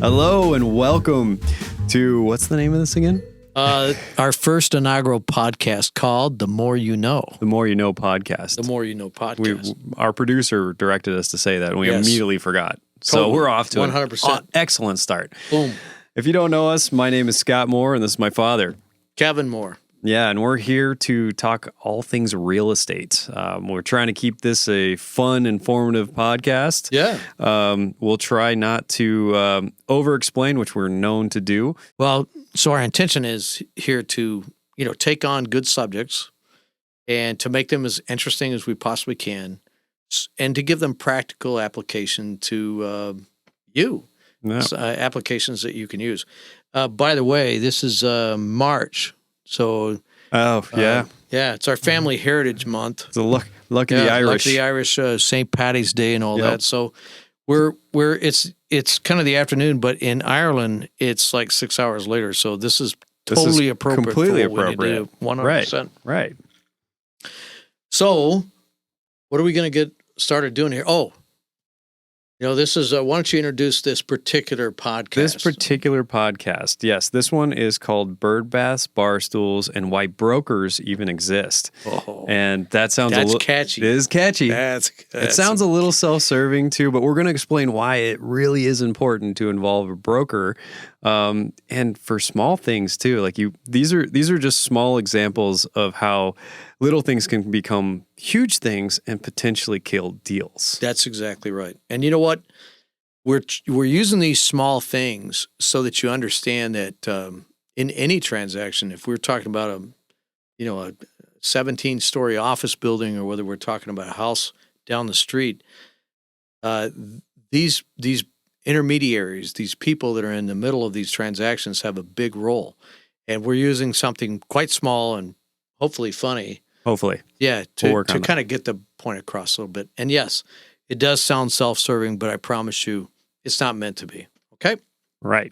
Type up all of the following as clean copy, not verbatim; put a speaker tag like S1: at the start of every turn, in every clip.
S1: Hello and welcome to, what's the name of this again?
S2: Our first inaugural podcast called The More You Know.
S1: The More You Know podcast.
S2: The More You Know podcast.
S1: Our producer directed us to say that, and we
S2: Yes.
S1: immediately forgot.
S2: Totally.
S1: So we're off to
S2: 100%.
S1: an excellent start.
S2: Boom.
S1: If you don't know us, my name is Scott Moore, and this is my father.
S2: Kevin Moore.
S1: Yeah, and we're here to talk all things real estate. We're trying to keep this a fun, informative podcast.
S2: Yeah.
S1: We'll try not to over-explain, which we're known to do.
S2: Well, so our intention is here to, take on good subjects and to make them as interesting as we possibly can and to give them practical application to you.
S1: Yeah.
S2: Applications that you can use. By the way, this is March. So,
S1: yeah,
S2: it's our Family Heritage Month.
S1: It's a luck of the Irish.
S2: Luck of the Irish, St. Patty's Day and all that. So, it's kind of the afternoon, but in Ireland it's like 6 hours later. So this is totally appropriate.
S1: Completely
S2: for what
S1: appropriate.
S2: We need to do, 100%.
S1: Right.
S2: So, what are we going to get started doing here? Oh. This is, why don't you introduce this particular podcast?
S1: Yes, this one is called Birdbaths, Barstools, and Why Brokers Even Exist.
S2: Oh,
S1: and that sounds
S2: that's catchy.
S1: It is catchy.
S2: It
S1: sounds a little self-serving too, but we're going to explain why it really is important to involve a broker. And for small things too, like these are just small examples of how little things can become huge things and potentially kill deals.
S2: That's exactly right. And you know what? We're using these small things so that you understand that in any transaction, if we're talking about a 17-story office building or whether we're talking about a house down the street, these intermediaries, these people that are in the middle of these transactions have a big role. And we're using something quite small and hopefully funny.
S1: Hopefully.
S2: Yeah, to kind of get the point across a little bit. And yes, it does sound self-serving, but I promise you it's not meant to be. Okay?
S1: Right.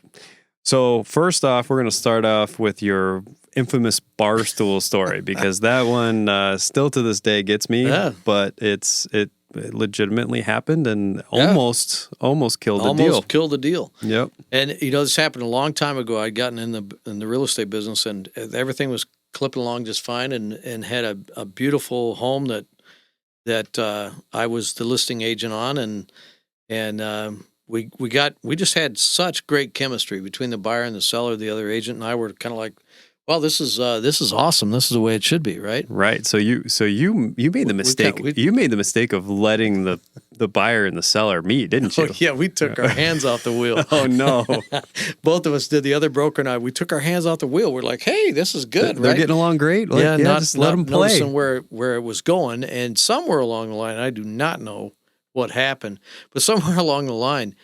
S1: So first off, we're going to start off with your infamous Barstool story because that one still to this day gets me, but it legitimately happened and almost killed the deal.
S2: Almost killed the deal.
S1: Yep.
S2: And this happened a long time ago. I'd gotten in the real estate business and everything was clipping along just fine and had a beautiful home that I was the listing agent on and we just had such great chemistry between the buyer and the seller. The other agent and I were kind of like, well, this is awesome. This is the way it should be, right?
S1: Right. So you made the mistake. You made the mistake of letting the buyer and the seller meet, didn't you?
S2: Oh, yeah, we took our hands off the wheel.
S1: Oh no.
S2: Both of us did. The other broker and I, we took our hands off the wheel. We're like, hey, this is good.
S1: They're getting along great. Just let them play.
S2: Noticing where it was going, and somewhere along the line, I do not know what happened, but somewhere along the line.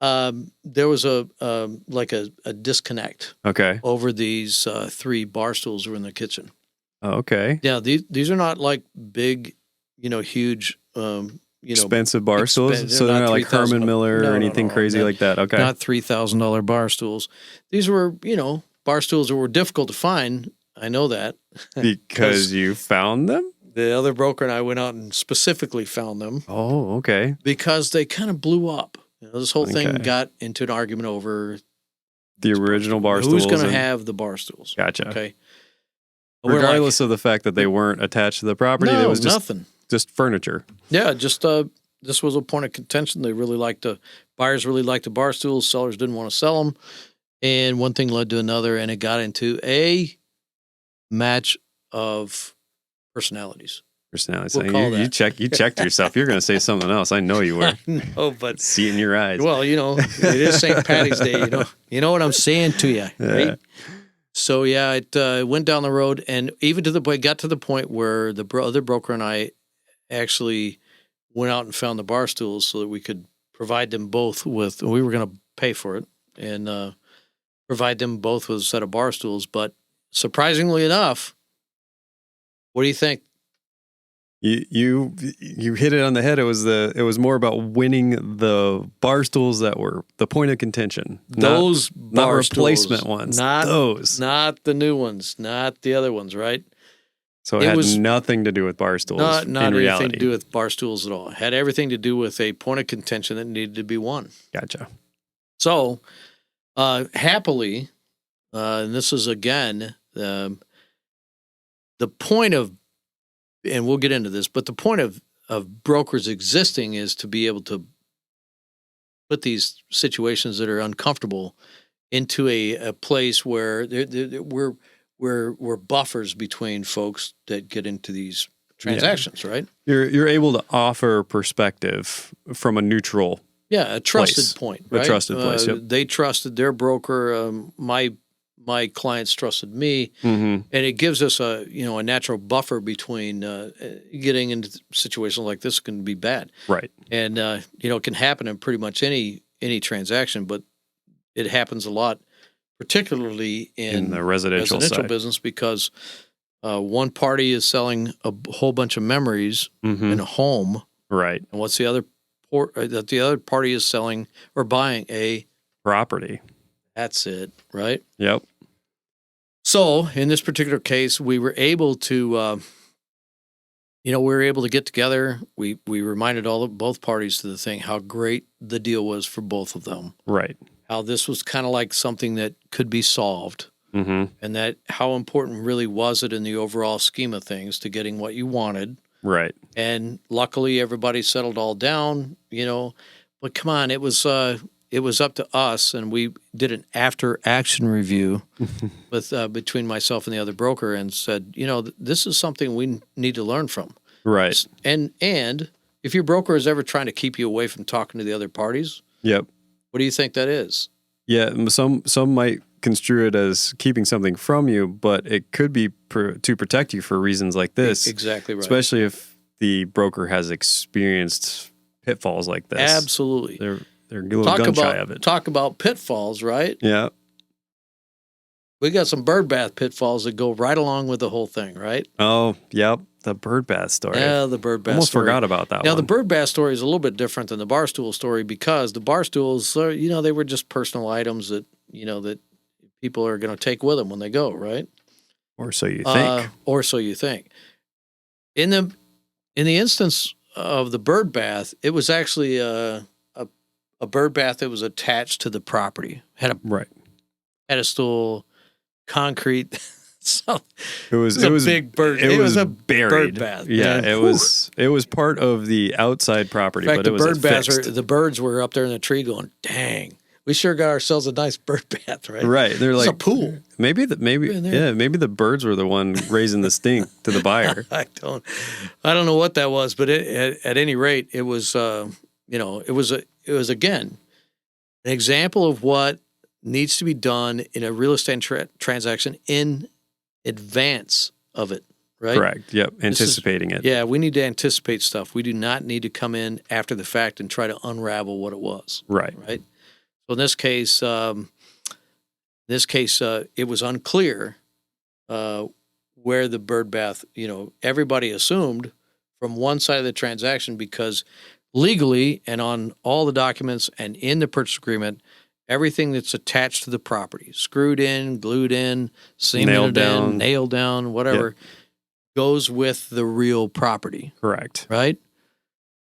S2: There was a disconnect.
S1: Okay.
S2: Over these three bar stools that were in the kitchen.
S1: Oh, okay.
S2: Yeah, these are not like big, huge,
S1: expensive bar stools. So they're not like Herman Miller or anything crazy like that. Okay.
S2: Not $3,000 bar stools. These were, bar stools that were difficult to find. I know that
S1: because you found them.
S2: The other broker and I went out and specifically found them.
S1: Oh, okay.
S2: Because they kind of blew up. This whole thing got into an argument over
S1: the original bar stools.
S2: Who's going to have the bar stools?
S1: Gotcha.
S2: Okay.
S1: Regardless of the fact that they weren't attached to the property, it was just
S2: nothing.
S1: Just furniture.
S2: Yeah, just this was a point of contention. They really liked buyers really liked the bar stools. Sellers didn't want to sell them, and one thing led to another, and it got into a match of personalities.
S1: We'll you checked yourself. You're going to say something else. I know you were.
S2: No, but
S1: see in your eyes.
S2: Well, it is St. Patty's Day. You know what I'm saying to you, right? Yeah. So it went down the road, and even got to the point where the other broker and I actually went out and found the bar stools so that we could provide them both with. We were going to pay for it and provide them both with a set of bar stools. But surprisingly enough, what do you think?
S1: You hit it on the head. It was more about winning the bar stools that were the point of contention.
S2: Those
S1: not replacement ones.
S2: Not
S1: those.
S2: Not the new ones. Not the other ones, right?
S1: So it had nothing to do with bar stools.
S2: Not
S1: in
S2: anything
S1: reality.
S2: to do with bar stools at all. It had everything to do with a point of contention that needed to be won.
S1: Gotcha.
S2: So, happily, and this is again the point of, and we'll get into this, but the point of brokers existing is to be able to put these situations that are uncomfortable into a place where we're buffers between folks that get into these transactions, right?
S1: You're able to offer perspective from a neutral,
S2: a trusted
S1: place.
S2: point, right?
S1: A trusted place. Yep.
S2: They trusted their broker. My clients trusted me,
S1: Mm-hmm.
S2: and it gives us a natural buffer between getting into situations like this can be bad,
S1: Right.
S2: and it can happen in pretty much any transaction, but it happens a lot, particularly in
S1: the residential side.
S2: business, because one party is selling a whole bunch of memories
S1: Mm-hmm.
S2: in a home,
S1: Right.
S2: and what's the other that the other party is selling or buying a
S1: property.
S2: That's it, right?
S1: Yep.
S2: So in this particular case, we were able to, get together. We reminded both parties to the thing how great the deal was for both of them.
S1: Right.
S2: How this was kind of like something that could be solved,
S1: Mm-hmm.
S2: and that how important really was it in the overall scheme of things to getting what you wanted.
S1: Right.
S2: And luckily, everybody settled all down. But come on, it was up to us, and we did an after-action review with between myself and the other broker, and said, this is something we need to learn from.
S1: Right.
S2: And if your broker is ever trying to keep you away from talking to the other parties,
S1: Yep.
S2: what do you think that is?
S1: Yeah. Some might construe it as keeping something from you, but it could be to protect you for reasons like this.
S2: Exactly right.
S1: Especially if the broker has experienced pitfalls like this.
S2: Absolutely.
S1: They're a little gun shy of it.
S2: Talk about pitfalls, right?
S1: Yeah.
S2: We got some Birdbath pitfalls that go right along with the whole thing, right?
S1: Oh, yep. The Birdbath story.
S2: Yeah, the Birdbath
S1: Almost
S2: story.
S1: forgot about that
S2: Now,
S1: one.
S2: the Birdbath story is a little bit different than the Barstool story, because the Barstools, they were just personal items that, that people are going to take with them when they go, right?
S1: Or so you think.
S2: Or so you think. In the instance of the Birdbath, it was actually a Birdbath that was attached to the property. Had a pedestal, concrete. So
S1: it was
S2: a big bird.
S1: It was
S2: a
S1: buried.
S2: bird bath.
S1: Yeah,
S2: Man.
S1: it was part of the outside property,
S2: In fact,
S1: but it was
S2: the birds were up there in the tree going, "Dang, we sure got ourselves a nice bird bath, right?"
S1: Right. They're
S2: it's
S1: like
S2: a pool.
S1: Maybe the birds were the one raising the stink to the buyer.
S2: I don't know what that was, but at any rate, it was it was again an example of what needs to be done in a real estate transaction in advance of it, right?
S1: Correct. Yep. Anticipating it.
S2: Yeah, we need to anticipate stuff. We do not need to come in after the fact and try to unravel what it was.
S1: Right.
S2: Right. So in this case, it was unclear where the Birdbath. Everybody assumed from one side of the transaction, because legally and on all the documents and in the purchase agreement, everything that's attached to the property, screwed in, glued in, cemented in, nailed down, whatever, goes with the real property.
S1: Correct.
S2: Right?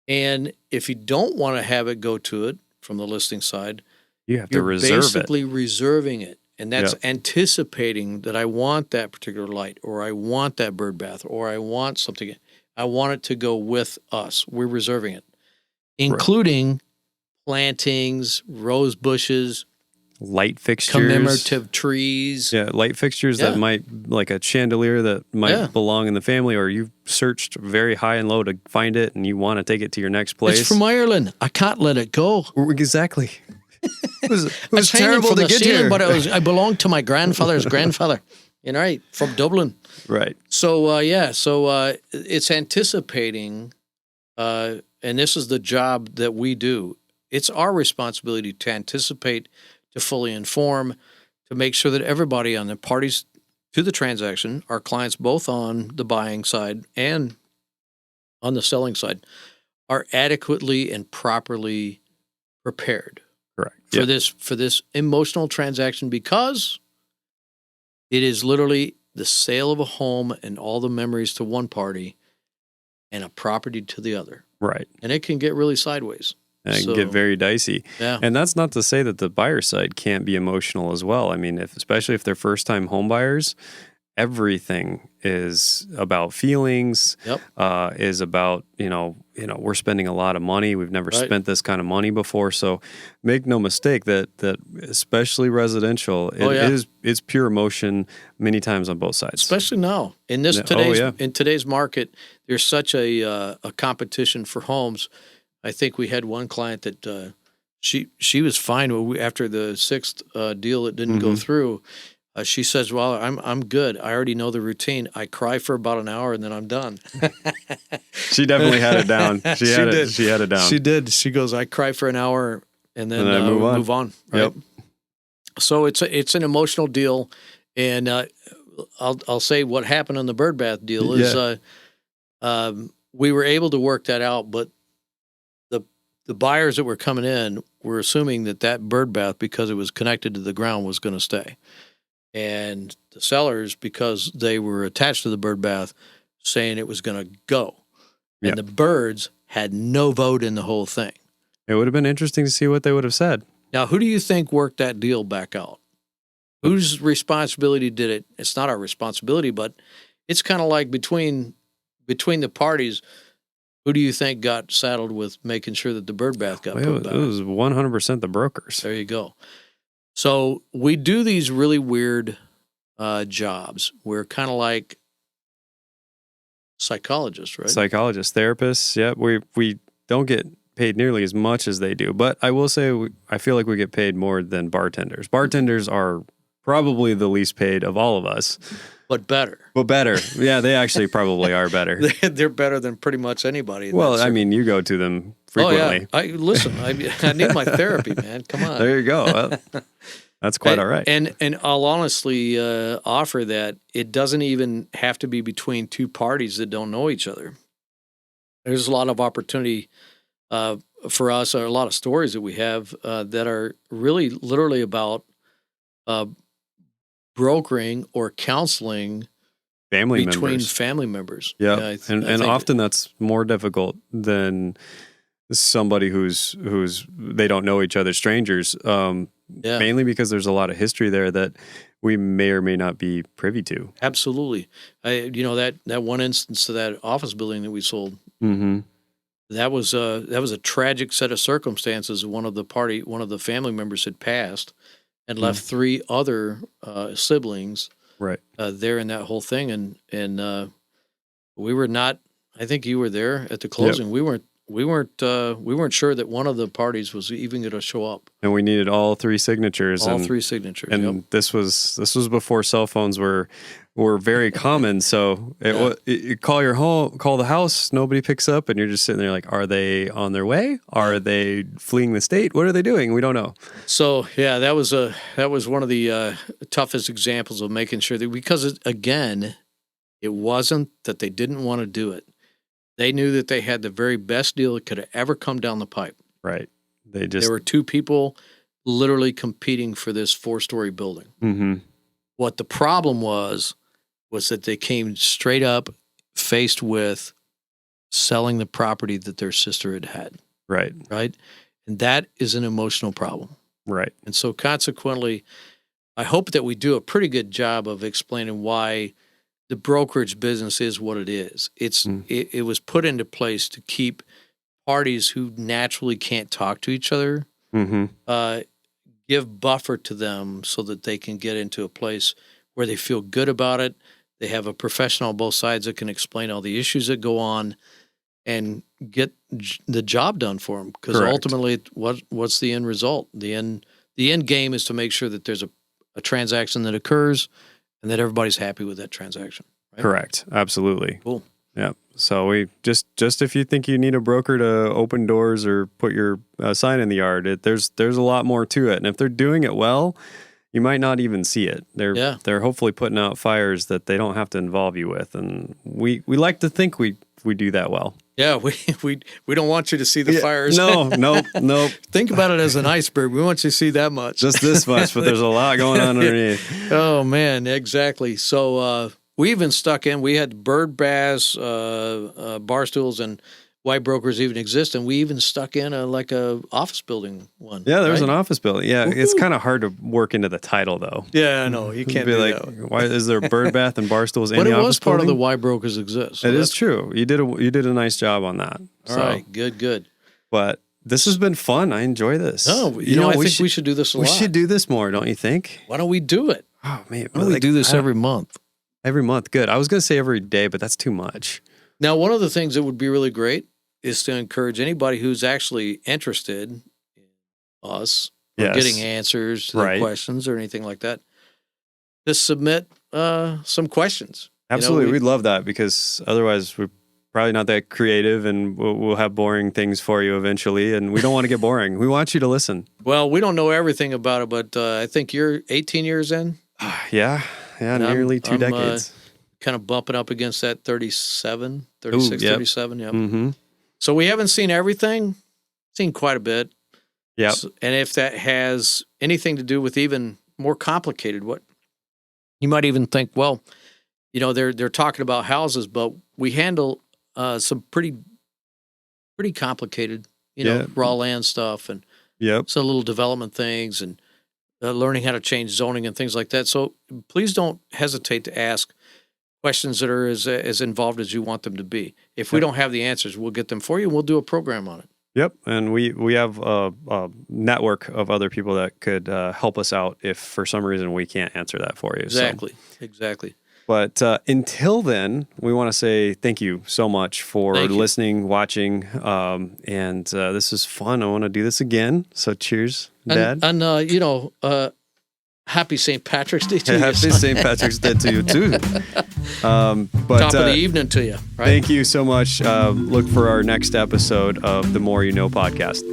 S2: And if you don't want to have it go to it from the listing side,
S1: you have to reserve
S2: basically reserving it. And that's anticipating that I want that particular light, or I want that bird bath, or I want something. I want it to go with us. We're reserving it, including plantings, rose bushes,
S1: light fixtures,
S2: commemorative trees.
S1: Yeah, light fixtures that might, like a chandelier that might belong in the family, or you've searched very high and low to find it and you want to take it to your next place.
S2: It's from Ireland. I can't let it go.
S1: Exactly. It was
S2: terrible
S1: to get here.
S2: But I belonged to my grandfather's grandfather, right, from Dublin.
S1: Right.
S2: So, it's anticipating, and this is the job that we do. It's our responsibility to anticipate, to fully inform, to make sure that everybody on the parties to the transaction, our clients both on the buying side and on the selling side, are adequately and properly prepared.
S1: Correct.
S2: For this emotional transaction, because it is literally the sale of a home and all the memories to one party and a property to the other.
S1: Right.
S2: And it can get really sideways.
S1: and it can get very dicey.
S2: Yeah.
S1: And that's not to say that the buyer side can't be emotional as well. I mean, especially if they're first time home buyers, everything is about feelings, is about, we're spending a lot of money. We've never spent this kind of money before. So make no mistake that especially residential, it's pure emotion many times on both sides.
S2: Especially now in this in today's market, there's such a competition for homes. I think we had one client that she was fine after the sixth deal that didn't go through. She says, "Well, I'm good. I already know the routine. I cry for about an hour and then I'm done."
S1: She definitely had it down. She had it down.
S2: She did. She goes, "I cry for an hour and then move on." Right? Yep. So it's an emotional deal, and I'll say what happened on the Birdbath deal is we were able to work that out, but the buyers that were coming in were assuming that Birdbath, because it was connected to the ground, was going to stay. And the sellers, because they were attached to the Birdbath, saying it was going to go. And the birds had no vote in the whole thing.
S1: It would have been interesting to see what they would have said.
S2: Now, who do you think worked that deal back out? Whose responsibility did it? It's not our responsibility, but it's kind of like between the parties, who do you think got saddled with making sure that the Birdbath got put back?
S1: It was 100% the brokers.
S2: There you go. So we do these really weird jobs. We're kind of like psychologists, right?
S1: Psychologists, therapists. Yeah, we don't get paid nearly as much as they do. But I will say, I feel like we get paid more than bartenders. Bartenders are probably the least paid of all of us.
S2: But better.
S1: Yeah, they actually probably are better.
S2: They're better than pretty much anybody.
S1: Well, I mean, you go to them frequently.
S2: Oh, yeah. I need my therapy, man. Come on.
S1: There you go. Well, that's quite all right.
S2: And I'll honestly offer that it doesn't even have to be between two parties that don't know each other. There's a lot of opportunity for us, or a lot of stories that we have that are really literally about brokering or counseling between family members.
S1: Yeah, and often that's more difficult than somebody who's they don't know each other, strangers. Mainly because there's a lot of history there that we may or may not be privy to.
S2: Absolutely. That one instance of that office building that we sold.
S1: Mm-hmm.
S2: That was a tragic set of circumstances. One of the family members had passed and left three other siblings there in that whole thing, and we were not. I think you were there at the closing. Yep. We weren't sure that one of the parties was even going to show up,
S1: and we needed all three signatures. And this was before cell phones were very common. So call the house, nobody picks up, and you're just sitting there like, are they on their way? Are they fleeing the state? What are they doing? We don't know.
S2: So that was one of the toughest examples of making sure that, because it wasn't that they didn't want to do it. They knew that they had the very best deal that could have ever come down the pipe.
S1: Right.
S2: There were two people literally competing for this 4-story building.
S1: Mm-hmm.
S2: What the problem was that they came straight up faced with selling the property that their sister had.
S1: Right.
S2: Right. And that is an emotional problem.
S1: Right.
S2: And so consequently, I hope that we do a pretty good job of explaining why the brokerage business is what it is. It was put into place to keep parties who naturally can't talk to each other, give buffer to them so that they can get into a place where they feel good about it. They have a professional on both sides that can explain all the issues that go on and get the job done for them. Because ultimately, what's the end result? The end game is to make sure that there's a transaction that occurs and that everybody's happy with that transaction. Right?
S1: Correct. Absolutely.
S2: Cool.
S1: Yeah. So we just if you think you need a broker to open doors or put your sign in the yard, there's a lot more to it. And if they're doing it well, you might not even see it. They're hopefully putting out fires that they don't have to involve you with. And we like to think we do that well.
S2: Yeah, we don't want you to see the fires.
S1: No.
S2: Think about it as an iceberg. We want you to see that much.
S1: Just this much, but there's a lot going on underneath.
S2: Oh, man, exactly. So we even stuck in. We had Birdbaths, Barstools, and why brokers even exist, and we even stuck in a office building one.
S1: Yeah, there was
S2: right?
S1: an office building. Yeah,
S2: Woo-hoo.
S1: it's kind of hard to work into the title though.
S2: Yeah, I know you can't
S1: be
S2: do
S1: like,
S2: that.
S1: why is there a Birdbath and Barstools in
S2: But
S1: the
S2: it
S1: office
S2: was part of the
S1: building?
S2: why brokers exist. So
S1: It is
S2: that's
S1: true. You did a nice job on that.
S2: all right. Good.
S1: But this has been fun. I enjoy this.
S2: Oh, I think we should do this a lot.
S1: We should do this more, don't you think?
S2: Why don't we do it?
S1: Oh man,
S2: Why don't we do this every month?
S1: Every month, good. I was gonna say every day, but that's too much.
S2: Now, one of the things that would be really great is to encourage anybody who's actually interested in us or
S1: Yes.
S2: getting answers to their
S1: Right.
S2: questions or anything like that, to submit some questions.
S1: Absolutely, we'd love that because otherwise we're probably not that creative, and we'll have boring things for you eventually, and we don't want to get boring. We want you to listen.
S2: Well, we don't know everything about it, but I think you're 18 years in,
S1: Yeah,
S2: And
S1: nearly two
S2: I'm,
S1: decades.
S2: kind of bumping up against that 36,
S1: yep.
S2: 37. Yep.
S1: Mm-hmm.
S2: So we haven't seen everything, seen quite a bit.
S1: Yep.
S2: And if that has anything to do with even more complicated, what you might even think, well, they're talking about houses, but we handle some pretty complicated, raw land stuff and
S1: Yep.
S2: some little development things and learning how to change zoning and things like that. So please don't hesitate to ask questions that are as involved as you want them to be. If we don't have the answers, we'll get them for you and we'll do a program on it.
S1: Yep, and we have a network of other people that could help us out if for some reason we can't answer that for you.
S2: Exactly.
S1: But until then, we want to say thank you so much for listening, watching, and this is fun. I want to do this again. So cheers, Dad.
S2: And happy St. Patrick's Day to you.
S1: Happy St. Patrick's Day to you too. But
S2: Top of the evening to you. Right?
S1: Thank you so much. Look for our next episode of the More You Know podcast.